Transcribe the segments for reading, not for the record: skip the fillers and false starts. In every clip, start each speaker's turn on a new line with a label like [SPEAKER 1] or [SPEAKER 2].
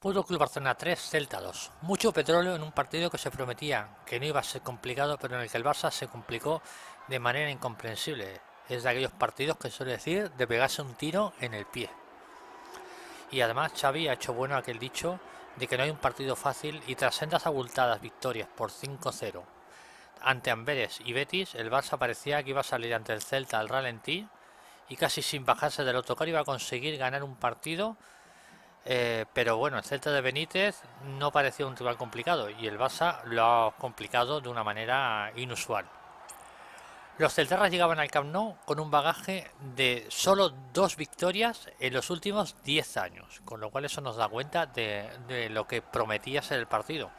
[SPEAKER 1] Fútbol Club Barcelona 3, Celta 2. Mucho petróleo en un partido que se prometía que no iba a ser complicado, pero en el que el Barça se complicó de manera incomprensible. Es de aquellos partidos que suele decir de pegarse un tiro en el pie. Y además Xavi ha hecho bueno aquel dicho de que no hay un partido fácil, y tras sendas abultadas victorias por 5-0 ante Amberes y Betis, el Barça parecía que iba a salir ante el Celta al ralentí y casi sin bajarse del autocar iba a conseguir ganar un partido. Pero bueno, el Celta de Benítez no parecía un rival complicado y el Barça lo ha complicado de una manera inusual. Los celtarras llegaban al Camp Nou con un bagaje de solo 2 victorias en los últimos 10 años, con lo cual eso nos da cuenta de lo que prometía ser el partido.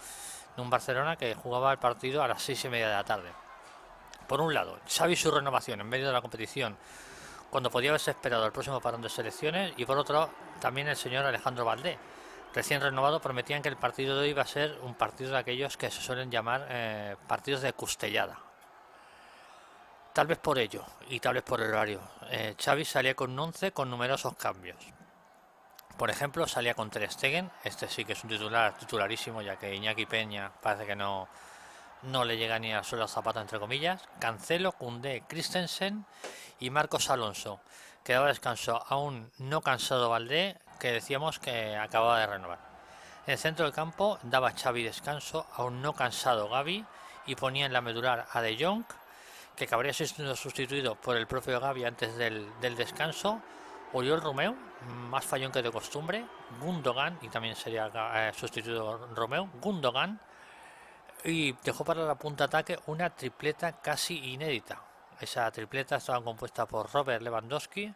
[SPEAKER 1] De un Barcelona que jugaba el partido a las 6:30 de la tarde. Por un lado, Xavi su renovación en medio de la competición, cuando podía haberse esperado el próximo parón de selecciones, y por otro también el señor Alejandro Valdé, recién renovado. Prometían que el partido de hoy iba a ser un partido de aquellos que se suelen llamar partidos de custellada. Tal vez por ello y tal vez por el horario, Xavi salía con un 11 con numerosos cambios. Por ejemplo, salía con Ter Stegen, este sí que es un titularísimo, ya que Iñaki Peña parece que no le llega ni al suelo al zapato, entre comillas. Cancelo, Koundé, Christensen y Marcos Alonso, que daba descanso a un no cansado Valdé, que decíamos que acababa de renovar. En el centro del campo daba Xavi descanso a un no cansado Gavi y ponía en la medular a De Jong, que habría sido sustituido por el propio Gavi antes del descanso. Oriol Romeu, más fallón que de costumbre. Gundogan, y también sería sustituido Romeu. Gundogan, y dejó para la punta ataque una tripleta casi inédita. Esa tripleta estaba compuesta por Robert Lewandowski,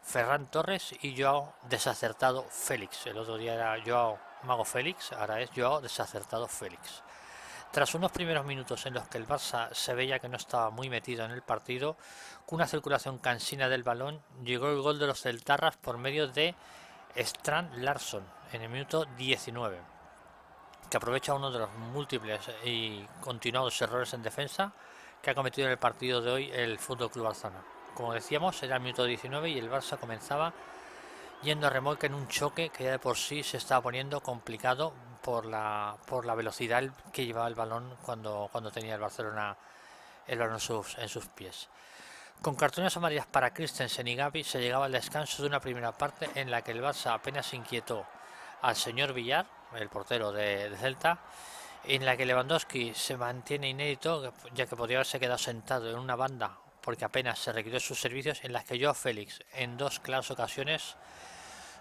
[SPEAKER 1] Ferran Torres y Joao Desacertado Félix. El otro día era Joao Mago Félix, ahora es Joao Desacertado Félix. Tras unos primeros minutos en los que el Barça se veía que no estaba muy metido en el partido, con una circulación cansina del balón, llegó el gol de los celtarras por medio de Strand Larsson en el minuto 19, que aprovecha uno de los múltiples y continuados errores en defensa que ha cometido en el partido de hoy el Fútbol Club Barcelona. Como decíamos, era el minuto 19 y el Barça comenzaba yendo a remolque en un choque que ya de por sí se estaba poniendo complicado por la velocidad que llevaba el balón cuando tenía el Barcelona el balón en sus pies. Con cartones amarillas para Christensen y Gavi se llegaba al descanso de una primera parte en la que el Barça apenas inquietó al señor Villar, el portero de Celta, en la que Lewandowski se mantiene inédito, ya que podría haberse quedado sentado en una banda porque apenas se requirió sus servicios, en las que Joao Félix en dos claras ocasiones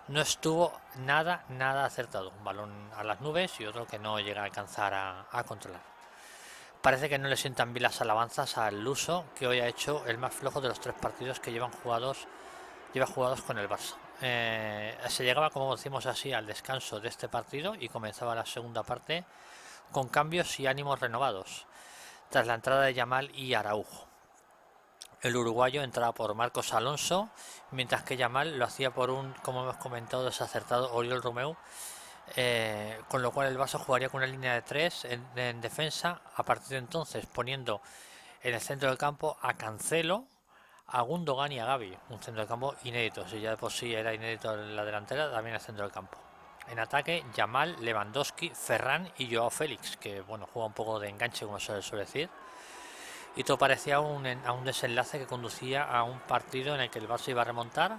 [SPEAKER 1] no estuvo nada acertado. Un balón a las nubes y otro que no llega a alcanzar a controlar. Parece que no le sientan bien las alabanzas al Luso, que hoy ha hecho el más flojo de los 3 partidos que lleva jugados con el Barça. Se llegaba, como decimos así, al descanso de este partido y comenzaba la segunda parte con cambios y ánimos renovados, tras la entrada de Yamal y Araujo. El uruguayo entraba por Marcos Alonso, mientras que Yamal lo hacía por un, como hemos comentado, desacertado Oriol Romeu, con lo cual el Barça jugaría con una línea de 3 en defensa, a partir de entonces poniendo en el centro del campo a Cancelo, a Gundogan y a Gavi, un centro del campo inédito. Si ya de por sí era inédito en la delantera, también el centro del campo. En ataque, Yamal, Lewandowski, Ferran y Joao Félix, que bueno, juega un poco de enganche, como se suele decir. Y todo parecía a un desenlace que conducía a un partido en el que el Barça iba a remontar,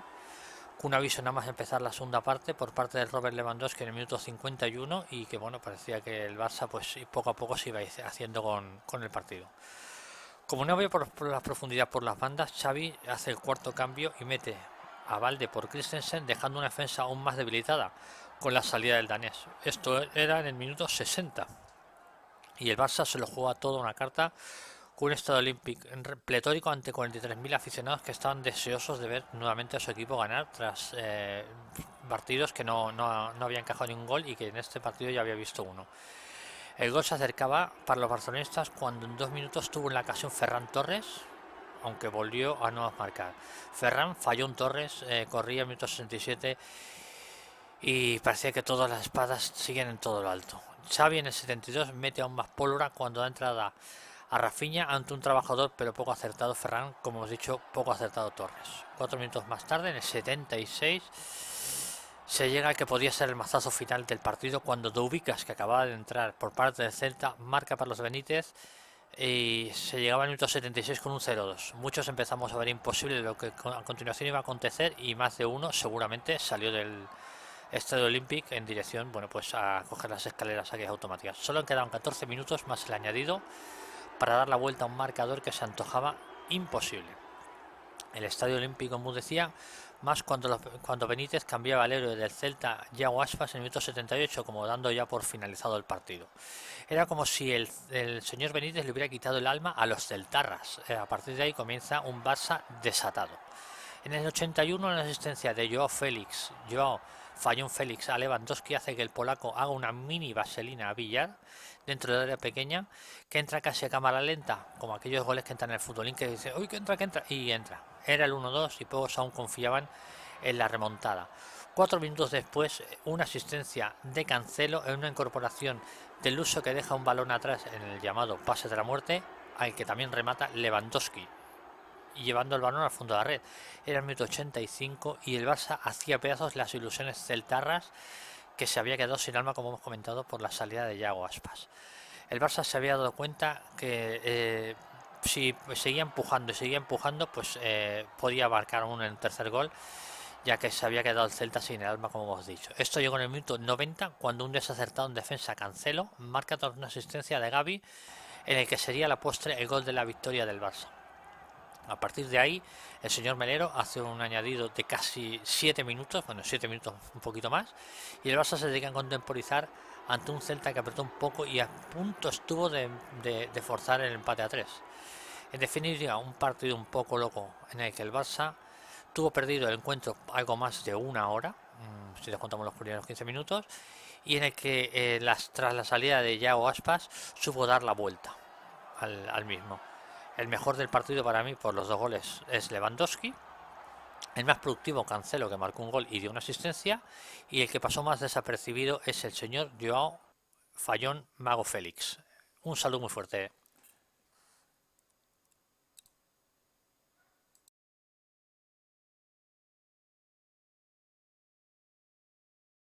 [SPEAKER 1] con un aviso nada más empezar la segunda parte por parte del Robert Lewandowski en el minuto 51, y que bueno, parecía que el Barça pues poco a poco se iba haciendo con el partido. Como no había por la profundidad por las bandas, Xavi hace el cuarto cambio y mete a Valde por Christensen, dejando una defensa aún más debilitada con la salida del danés. Esto era en el minuto 60 y el Barça se lo juega toda una carta con un estado olímpico pletórico ante 43.000 aficionados que estaban deseosos de ver nuevamente a su equipo ganar tras partidos que no había encajado ningún gol y que en este partido ya había visto uno. El gol se acercaba para los barcelonistas cuando en 2 minutos tuvo en la ocasión Ferran Torres, aunque volvió a no marcar. Ferran falló un Torres, corría en el minuto 67 y parecía que todas las espadas siguen en todo lo alto. Xavi en el 72 mete aún más pólvora cuando da entrada a Rafinha ante un trabajador pero poco acertado Ferran, como hemos dicho, poco acertado Torres. 4 minutos más tarde, en el 76, Se llega al que podía ser el mazazo final del partido cuando Doubicas, que acababa de entrar por parte del Celta, marca para los Benítez y se llegaba al minuto 76 con un 0-2. Muchos empezamos a ver imposible lo que a continuación iba a acontecer y más de uno seguramente salió del Estadio Olímpic en dirección, bueno, pues a coger las escaleras aquellas automáticas. Solo han quedado 14 minutos más el añadido para dar la vuelta a un marcador que se antojaba imposible. El Estadio Olímpico enmudecía más cuando Benítez cambiaba al héroe del Celta, Yago Aspas, en el minuto 78, como dando ya por finalizado el partido. Era como si el señor Benítez le hubiera quitado el alma a los celtarras. A partir de ahí comienza un Barça desatado. En el 81, la asistencia de Joao Fallón Félix a Lewandowski hace que el polaco haga una mini vaselina a Villar dentro del área pequeña, que entra casi a cámara lenta, como aquellos goles que entran en el futbolín que dice, uy, que entra, y entra. Era el 1-2 y pocos aún confiaban en la remontada. 4 minutos después, una asistencia de Cancelo en una incorporación del uso que deja un balón atrás en el llamado pase de la muerte, al que también remata Lewandowski, y llevando el balón al fondo de la red. Era el minuto 85 y el Barça hacía pedazos las ilusiones celtarras, que se había quedado sin alma, como hemos comentado, por la salida de Yago Aspas. El Barça se había dado cuenta que si seguía empujando, pues podía marcar aún el tercer gol, ya que se había quedado el Celta sin el alma, como hemos dicho. Esto llegó en el minuto 90, cuando un desacertado en defensa, Cancelo, marca tras una asistencia de Gavi, en el que sería la postre el gol de la victoria del Barça. A partir de ahí, el señor Melero hace un añadido de casi 7 minutos, bueno, 7 minutos un poquito más, y el Barça se dedica a contemporizar ante un Celta que apretó un poco y a punto estuvo de forzar el empate a 3. En definitiva, un partido un poco loco en el que el Barça tuvo perdido el encuentro algo más de una hora, si descontamos los primeros 15 minutos, y en el que tras la salida de Yago Aspas supo dar la vuelta al mismo. El mejor del partido para mí por los 2 goles es Lewandowski. El más productivo, Cancelo, que marcó un gol y dio una asistencia. Y el que pasó más desapercibido es el señor Joao Fallón Mago Félix. Un saludo muy fuerte.